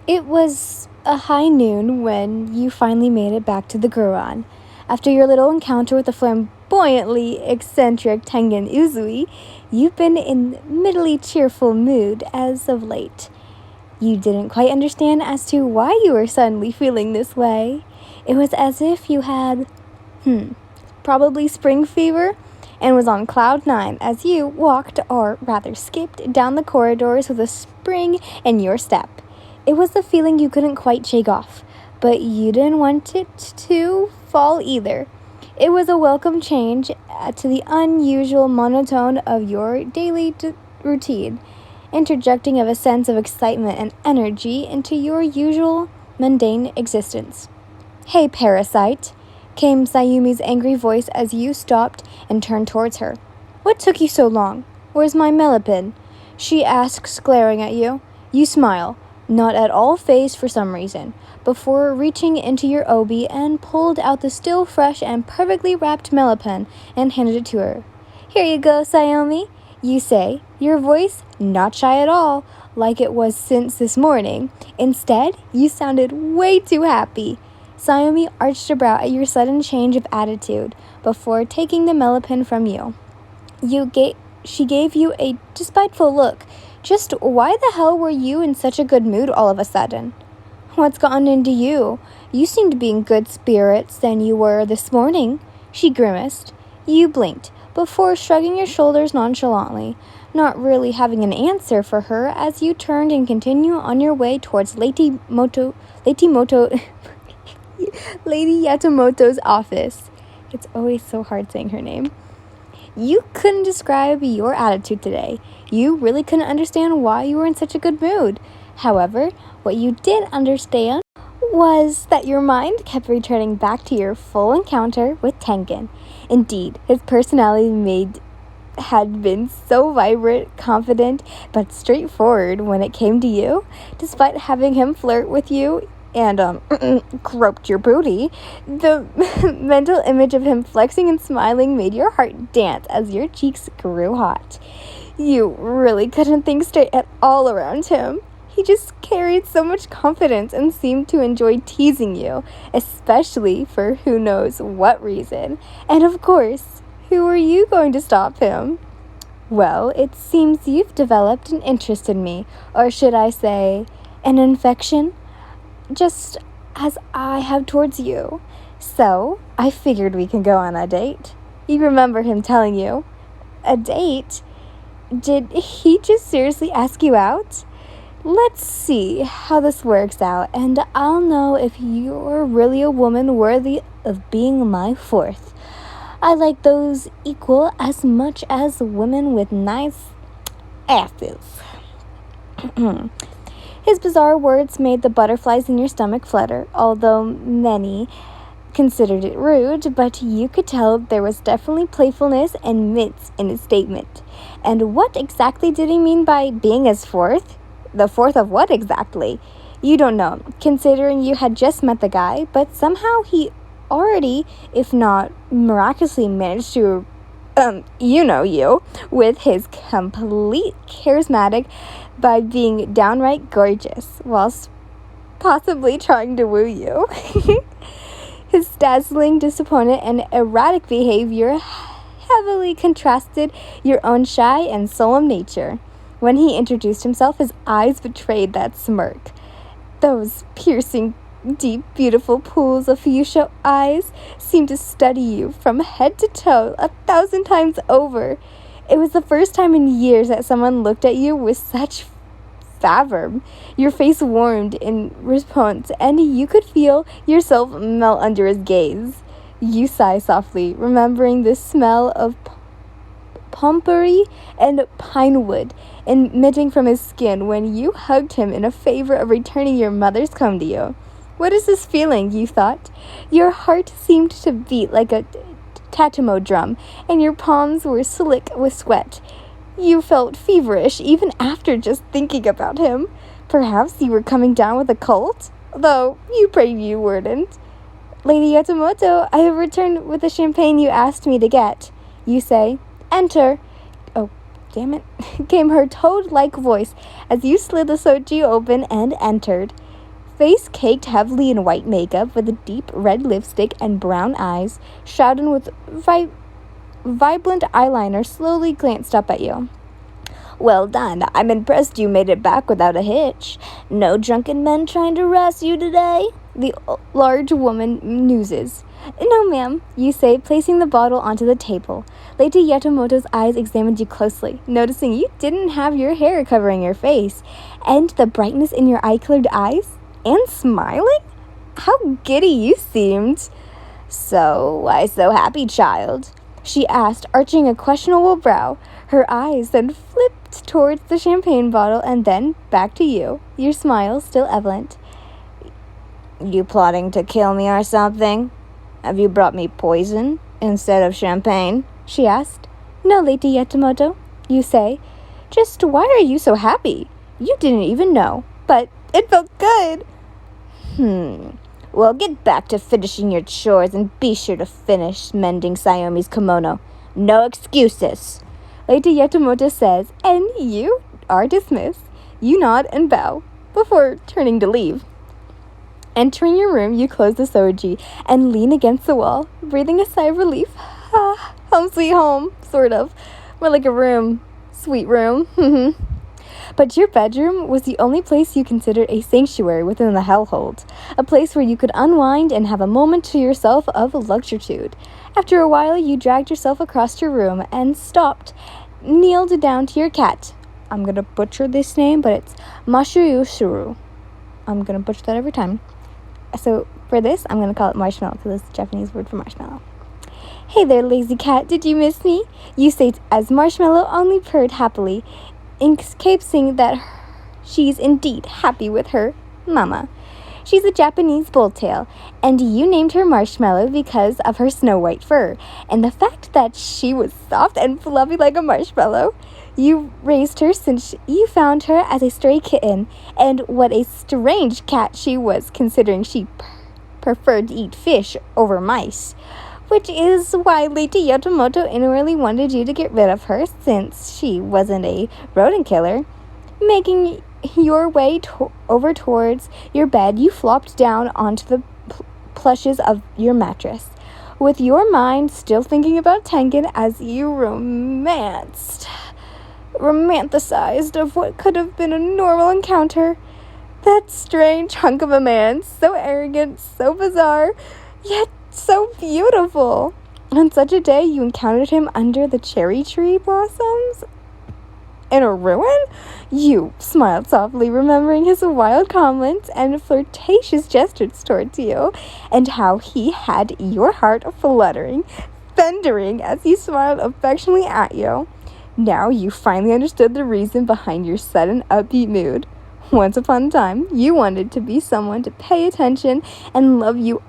It was a high noon when you finally made it back to the Guran. After your little encounter with the flamboyantly eccentric Tengen Uzui, you've been in middly cheerful mood as of late. You didn't quite understand as to why you were suddenly feeling this way. It was as if you had, probably spring fever, and was on cloud nine as you walked, or rather skipped, down the corridors with a spring in your step. It was the feeling you couldn't quite shake off, but you didn't want it to fall either. It was a welcome change to the unusual monotone of your daily routine, interjecting of a sense of excitement and energy into your usual mundane existence. "Hey, parasite," came Sayumi's angry voice as you stopped and turned towards her. "What took you so long? Where's my melopin?" she asks, glaring at you. You smile, not at all fazed for some reason, before reaching into your obi and pulled out the still fresh and perfectly wrapped melopin and handed it to her. "Here you go, Sayumi," you say, your voice not shy at all, like it was since this morning. Instead, you sounded way too happy. Sayumi arched a brow at your sudden change of attitude before taking the melopin from you. She gave you a despiteful look. Just why the hell were you in such a good mood all of a sudden? "What's gotten into you? You seem to be in good spirits than you were this morning," she grimaced. You blinked, before shrugging your shoulders nonchalantly, not really having an answer for her as you turned and continued on your way towards Lady Yatamoto's office. It's always so hard saying her name. You couldn't describe your attitude today. You really couldn't understand why you were in such a good mood. However, what you did understand was that your mind kept returning back to your full encounter with Tengen. Indeed, his personality had been so vibrant, confident, but straightforward when it came to you. Despite having him flirt with you and groped your booty, the mental image of him flexing and smiling made your heart dance as your cheeks grew hot. You really couldn't think straight at all around him. He just carried so much confidence and seemed to enjoy teasing you, especially for who knows what reason. And of course, who are you going to stop him? Well, it seems you've developed an interest in me, or should I say, an infection, just as I have towards you. So, I figured we could go on a date. You remember him telling you. A date? Did he just seriously ask you out? Let's see how this works out, and I'll know if you're really a woman worthy of being my fourth. I like those equal as much as women with nice asses. His bizarre words made the butterflies in your stomach flutter, although many considered it rude, but you could tell there was definitely playfulness and mince in his statement. And what exactly did he mean by being his fourth? The fourth of what exactly? You don't know, considering you had just met the guy, but somehow he already, if not miraculously, managed to, you, with his complete charismatic by being downright gorgeous, whilst possibly trying to woo you. His dazzling, disappointed, and erratic behavior heavily contrasted your own shy and solemn nature. When he introduced himself, his eyes betrayed that smirk. Those piercing, deep, beautiful pools of fuchsia eyes seemed to study you from head to toe 1,000 times over. It was the first time in years that someone looked at you with such favor. Your face warmed in response, and you could feel yourself melt under his gaze. You sigh softly, remembering the smell of pompery and pine wood emitting from his skin when you hugged him in a favor of returning your mother's comb to you. What is this feeling, you thought? Your heart seemed to beat like a tatamo drum, and your palms were slick with sweat. You felt feverish even after just thinking about him. Perhaps you were coming down with a cold? Though you prayed you weren't. "Lady Yatamoto, I have returned with the champagne you asked me to get," you say. "Enter." Oh, damn it, came her toad-like voice as you slid the soju open and entered. face caked heavily in white makeup with a deep red lipstick and brown eyes, shrouded with vibrant eyeliner, slowly glanced up at you. Well done. I'm impressed you made it back without a hitch. No drunken men trying to harass you today? The large woman muses. No, ma'am, you say, placing the bottle onto the table. Lady Yatomoto's eyes examined you closely, noticing you didn't have your hair covering your face, and the brightness in your eye-colored eyes, and smiling? How giddy you seemed. So, why so happy, child? She asked, arching a questionable brow. Her eyes then flipped towards the champagne bottle and then back to you, your smile still evident. You plotting to kill me or something? Have you brought me poison instead of champagne? She asked. No, Lady Yatomoto, you say. Just why are you so happy? You didn't even know, but it felt good. Well, get back to finishing your chores and be sure to finish mending Sayomi's kimono. No excuses. Lady Yatomoto says, and you are dismissed. You nod and bow before turning to leave. Entering your room, you close the soji and lean against the wall, breathing a sigh of relief. Home sweet home, sort of. More like a room. Sweet room. But your bedroom was the only place you considered a sanctuary within the household, a place where you could unwind and have a moment to yourself of luxury. After a while, you dragged yourself across your room and stopped, kneeled down to your cat. I'm going to butcher this name, but it's Mashuyushuru. I'm going to butcher that every time. So for this, I'm going to call it Marshmallow because it's the Japanese word for marshmallow. Hey there, lazy cat, did you miss me? You say as Marshmallow only purred happily, indicating that she's indeed happy with her mama. She's a Japanese bulltail, and you named her Marshmallow because of her snow-white fur, and the fact that she was soft and fluffy like a marshmallow. You raised her since you found her as a stray kitten, and what a strange cat she was, considering she preferred to eat fish over mice. Which is why Lady Yatomoto inwardly wanted you to get rid of her, since she wasn't a rodent killer. Making your way over towards your bed, you flopped down onto the plushes of your mattress, with your mind still thinking about Tengen as you romanticized of what could have been a normal encounter. That strange hunk of a man, so arrogant, so bizarre, yet so beautiful. On such a day, you encountered him under the cherry tree blossoms in a ruin? You smiled softly, remembering his wild comments and flirtatious gestures towards you, and how he had your heart fluttering, thundering as he smiled affectionately at you. Now you finally understood the reason behind your sudden upbeat mood. Once upon a time, you wanted to be someone to pay attention and love you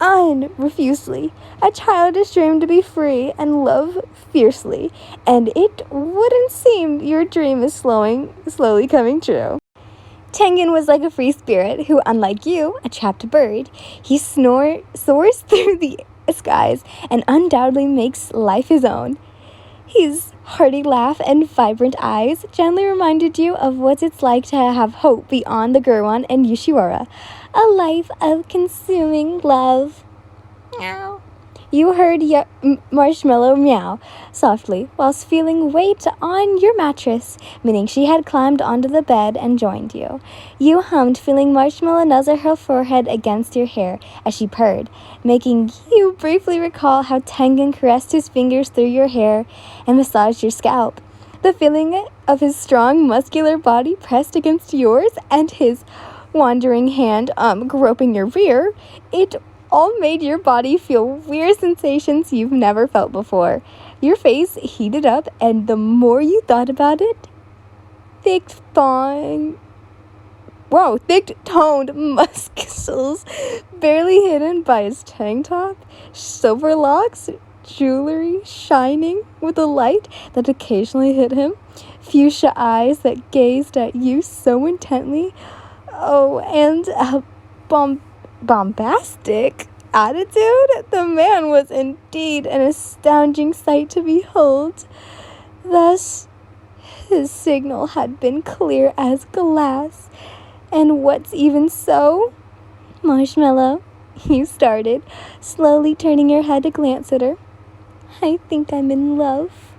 unrefusely, a childish dream to be free and love fiercely, and it wouldn't seem your dream is slowly coming true. Tengen was like a free spirit who, unlike you, a trapped bird, he soars through the skies and undoubtedly makes life his own. His hearty laugh and vibrant eyes gently reminded you of what it's like to have hope beyond the Gurwan and Yushiwara, a life of consuming love. Meow. You heard Marshmallow meow softly whilst feeling weight on your mattress, meaning she had climbed onto the bed and joined you. You hummed, feeling Marshmallow nuzzle her forehead against your hair as she purred, making you briefly recall how Tengen caressed his fingers through your hair and massaged your scalp. The feeling of his strong, muscular body pressed against yours and his wandering hand groping your rear, it all made your body feel weird sensations you've never felt before. Your face heated up, and the more you thought about it, thick-toned muscles barely hidden by his tank top, silver locks, jewelry shining with a light that occasionally hit him, fuchsia eyes that gazed at you so intently, and a bombastic attitude. The man was indeed an astounding sight to behold. Thus, his signal had been clear as glass, And what's even so? Marshmallow, you started, slowly turning your head to glance at her. I think I'm in love.